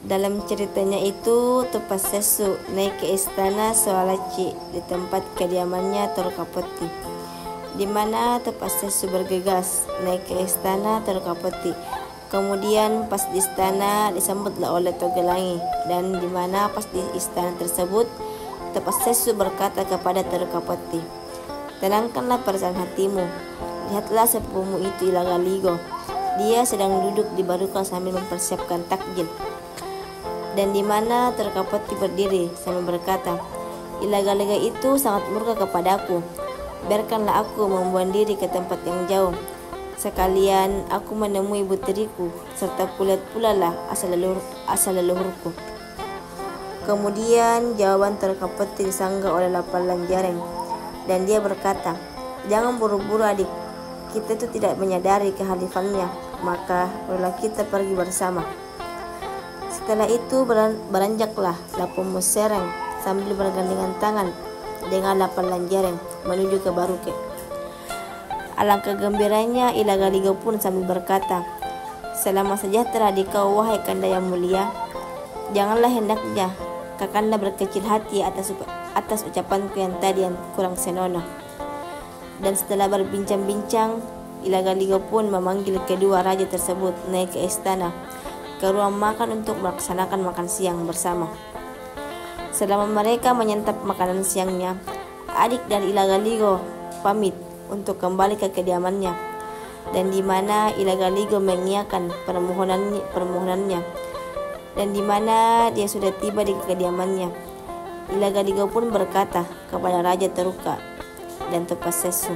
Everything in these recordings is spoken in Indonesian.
Dalam ceritanya itu, Tupassesu naik ke istana Soalaci di tempat kediamannya Torukapoti, di mana Tupassesu bergegas naik ke istana Torukapoti. Kemudian pas di istana disambutlah oleh Togelangi, dan di mana pas di istana tersebut Tupassesu berkata kepada Torukapoti, "Tenangkanlah perasaan hatimu. Lihatlah sepupumu itu Ilagaligo. Dia sedang duduk di barukan sambil mempersiapkan takjil." Dan di mana Torukapoti berdiri sambil berkata, "Ilagaligo itu sangat murka kepadaku. Biarkanlah aku membuang diri ke tempat yang jauh. Sekalian aku menemui putriku, serta kulihat pula lah asal leluhurku." Kemudian jawaban Torukapoti disanggah oleh Lapalan Jareng, dan dia berkata, "Jangan buru-buru adik, kita itu tidak menyadari kehalifannya, maka barulah kita pergi bersama." Setelah itu beranjaklah Lapomu Sereng sambil bergandengan tangan dengan Lapalan Jareng menuju ke Baruke. Alangkah gembiranya Ilagaligo pun sambil berkata, "Selamat sejahtera di kau wahai Kanda yang mulia. Janganlah hendaknya Kakanda berkecil hati atas ucapanku yang tadi yang kurang senonoh." Dan setelah berbincang-bincang, Ilagaligo pun memanggil kedua raja tersebut naik ke istana, ke ruang makan untuk melaksanakan makan siang bersama. Selama mereka menyantap makanan siangnya, adik dari Ilagaligo pamit untuk kembali ke kediamannya, dan di mana Ilagaligo mengiyakan permohonannya, dan di mana dia sudah tiba di kediamannya, Ilagaligo pun berkata kepada Raja Toruka dan Tupassesu,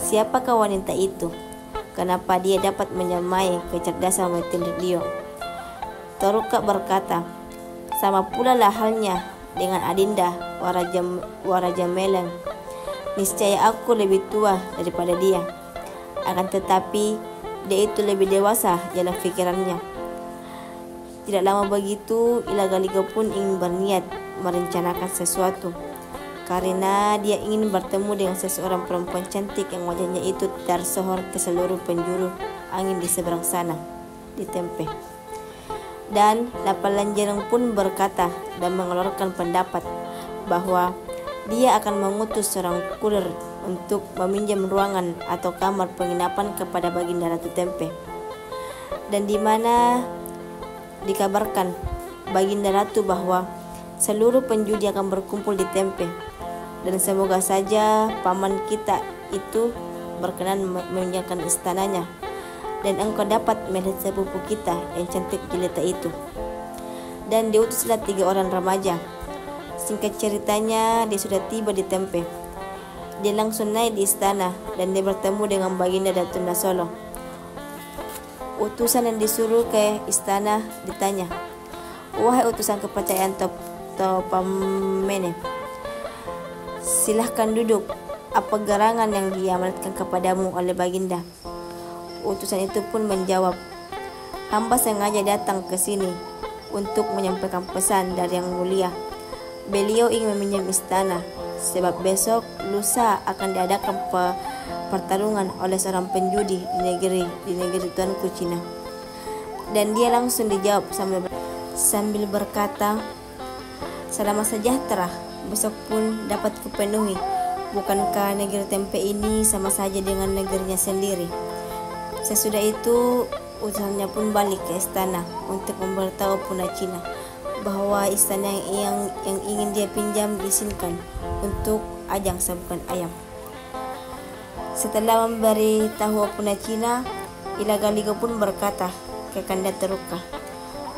"Siapakah wanita itu? Kenapa dia dapat menyamai kecerdasan Metindio?" Toruka berkata, "Sama pula lah halnya dengan Adinda Warajameleng. Niscaya aku lebih tua daripada dia. Akan tetapi dia itu lebih dewasa dalam pikirannya." Tidak lama begitu, Ilagaligo pun ingin berniat merencanakan sesuatu, karena dia ingin bertemu dengan seseorang perempuan cantik yang wajahnya itu tersohor ke seluruh penjuru angin di seberang sana, di Tempe. Dan Lapalan Jareng pun berkata dan mengeluarkan pendapat bahwa dia akan mengutus seorang kurir untuk meminjam ruangan atau kamar penginapan kepada Baginda Ratu Tempe, dan di mana dikabarkan Baginda Ratu bahwa seluruh penjudi akan berkumpul di Tempe, dan semoga saja paman kita itu berkenan meninggalkan istananya, dan engkau dapat melihat sepupu kita yang cantik jelita itu. Dan diutuslah 3 orang remaja. Singkat ceritanya, dia sudah tiba di Tempe. Dia langsung naik di istana, dan dia bertemu dengan Baginda Datu Nasolo. Utusan yang disuruh ke istana ditanya, "Wahai utusan kepercayaan Topamene, silahkan duduk. Apa gerangan yang diamanatkan kepadamu oleh Baginda?" Utusan itu pun menjawab, "Hamba sengaja datang ke sini untuk menyampaikan pesan dari Yang Mulia. Beliau ingin meminjam istana, sebab besok lusa akan diadakan pertarungan oleh seorang penjudi di negeri tuanku Cina." Dan dia langsung dijawab sambil berkata, "Selamat sejahtera, besok pun dapat kupenuhi. Bukankah negeri Tempe ini sama saja dengan negerinya sendiri?" Sesudah itu, utusannya pun balik ke istana untuk memberitahu Puna Cina bahwa istana yang ingin dia pinjam diizinkan untuk ajang sabukan ayam. Setelah memberi tahu Puna Cina, Ilagaligo pun berkata ke Kanda Toruka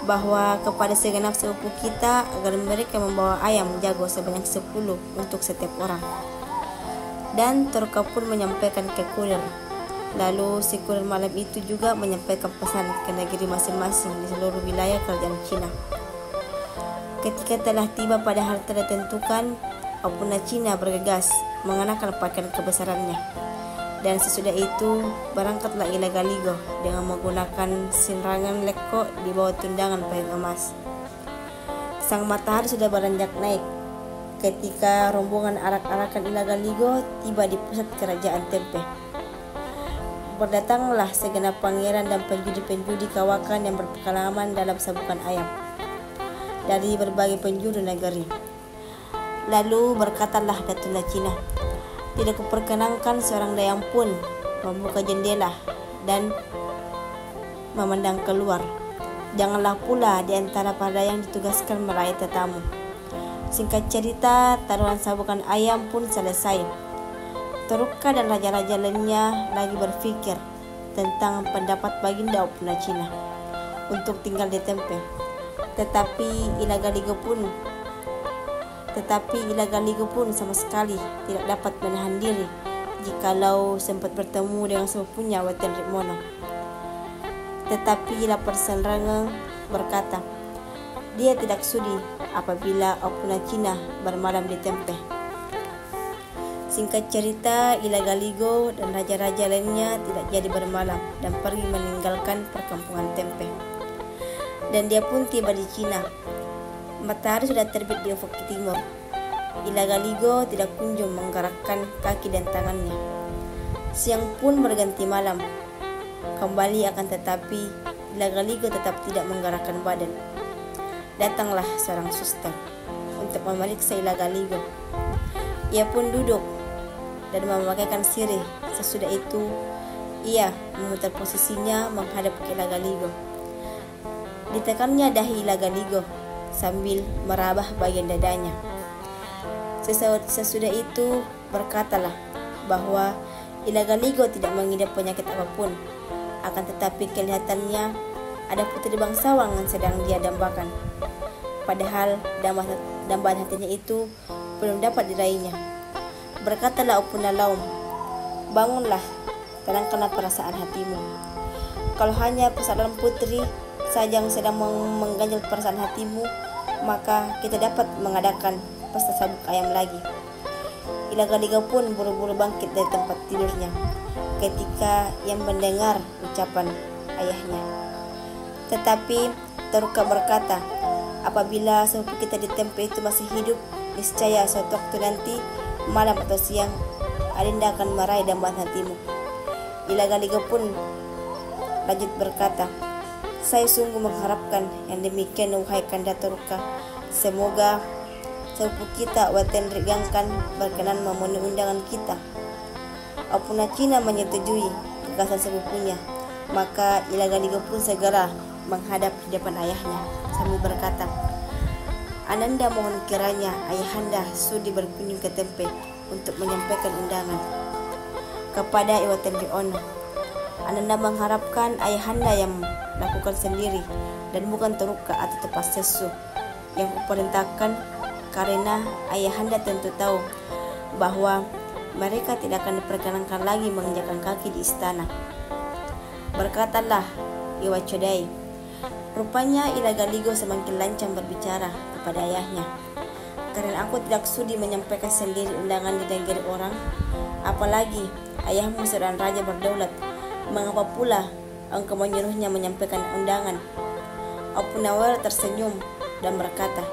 bahwa kepada segenap sepupu kita agar mereka membawa ayam jago sebanyak 10 untuk setiap orang. Dan Toruka pun menyampaikan ke kurir. Lalu si kurir malam itu juga menyampaikan pesan ke negeri masing-masing di seluruh wilayah kerajaan Cina. Ketika telah tiba pada hari telah ditentukan, Puna Cina bergegas mengenakan pakaian kebesarannya. Dan sesudah itu berangkatlah Ilagaligo dengan menggunakan sirangan leko di bawah tundangan payung emas. Sang matahari sudah beranjak naik ketika rombongan arak-arakan Ilagaligo tiba di pusat kerajaan Tempe. Berdatanglah segenap pangeran dan penjudi-penjudi kawakan yang berpengalaman dalam sabukan ayam. dari berbagai penjuru negeri. Lalu berkatalah Datuk Cina, tidak kuperkenankan seorang dayang pun membuka jendela dan memandang keluar. Janganlah pula di antara para yang ditugaskan melayani tetamu. Singkat cerita, taruhan sabukan ayam pun selesai. Teruka dan raja-raja lainnya lagi berpikir tentang pendapat Baginda Opuna Cina untuk tinggal di Tempe. Tetapi Ila Galigo pun sama sekali tidak dapat menahan diri jikalau sempat bertemu dengan sepupunya Waten Rikmono. Tetapi Ila Persenrangeng berkata, dia tidak sudi apabila Opuna Cina bermalam di Tempe. Singkat cerita, Ila Galigo dan raja-raja lainnya tidak jadi bermalam dan pergi meninggalkan perkampungan Tempe. Dan dia pun tiba di Cina. Matahari sudah terbit di ufuk timur. Ila Galigo tidak kunjung menggerakkan kaki dan tangannya. Siang pun berganti malam. Kembali akan tetapi Ila Galigo tetap tidak menggerakkan badan. Datanglah seorang suster untuk memeriksa Ila Galigo. Ia pun duduk dan memakaikan sirih. Sesudah itu ia memutar posisinya menghadap ke Ila Galigo. Ditekannya dahi Ila Galigo sambil merabah bagian dadanya. Sesudah itu berkatalah bahwa Ila Galigo tidak mengidap penyakit apapun, akan tetapi kelihatannya ada putri bangsawan yang sedang dia dambakan. Padahal dambaan hatinya itu belum dapat diraihnya. Berkatalah Opuna Laum, bangunlah, tenangkanlah perasaan hatimu. Kalau hanya persoalan putri saja yang sedang mengganjal perasaan hatimu, maka kita dapat mengadakan pesta sabuk ayam lagi. Ila Galigo pun buru-buru bangkit dari tempat tidurnya ketika ia mendengar ucapan ayahnya. Tetapi Teruka berkata, apabila sepupu kita di Tempe itu masih hidup, niscaya suatu waktu nanti, malam atau siang, Adinda akan meraih dambaan hatimu. Ila Galigo pun lanjut berkata, saya sungguh mengharapkan yang demikian wahai Kanda Teruka. Semoga sepupu kita Waten Rigangkan berkenan memenuhi undangan kita. Opuna Cina menyetujui gagasan sepupunya. Maka Ila Galigo pun segera menghadap di depan ayahnya sambil berkata, Ananda mohon kiranya ayahanda sudi berkunjung ke Tempe untuk menyampaikan undangan kepada Waten Riono. Ananda mengharapkan ayahanda yang lakukan sendiri dan bukan Teruka atau Tepas Sesu yang kuperintahkan, karena ayahanda tentu tahu bahwa mereka tidak akan diperkenankan lagi menginjakkan kaki di istana. Berkatalah Iwa Chodai, rupanya Ila Galigo semakin lancang berbicara kepada ayahnya. Karena aku tidak sudi menyampaikan sendiri undangan di negeri orang, apalagi ayahmu seorang raja berdaulat, mengapa pula engkau menyuruhnya menyampaikan undangan? Opuna Wal tersenyum dan berkata,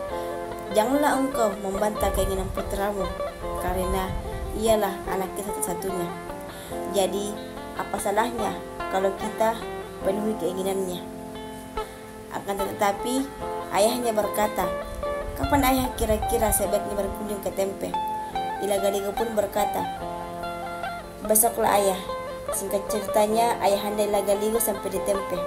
janganlah engkau membantah keinginan putramu, karena ialah anak kita satu-satunya. Jadi apa salahnya kalau kita penuhi keinginannya? Akan tetapi ayahnya berkata, kapan ayah kira-kira sebaiknya berkunjung ke Tempe? Ila Galigo pun berkata, besoklah ayah. Singkat ceritanya, ayahanda Ila Galigo sampai di Tempe.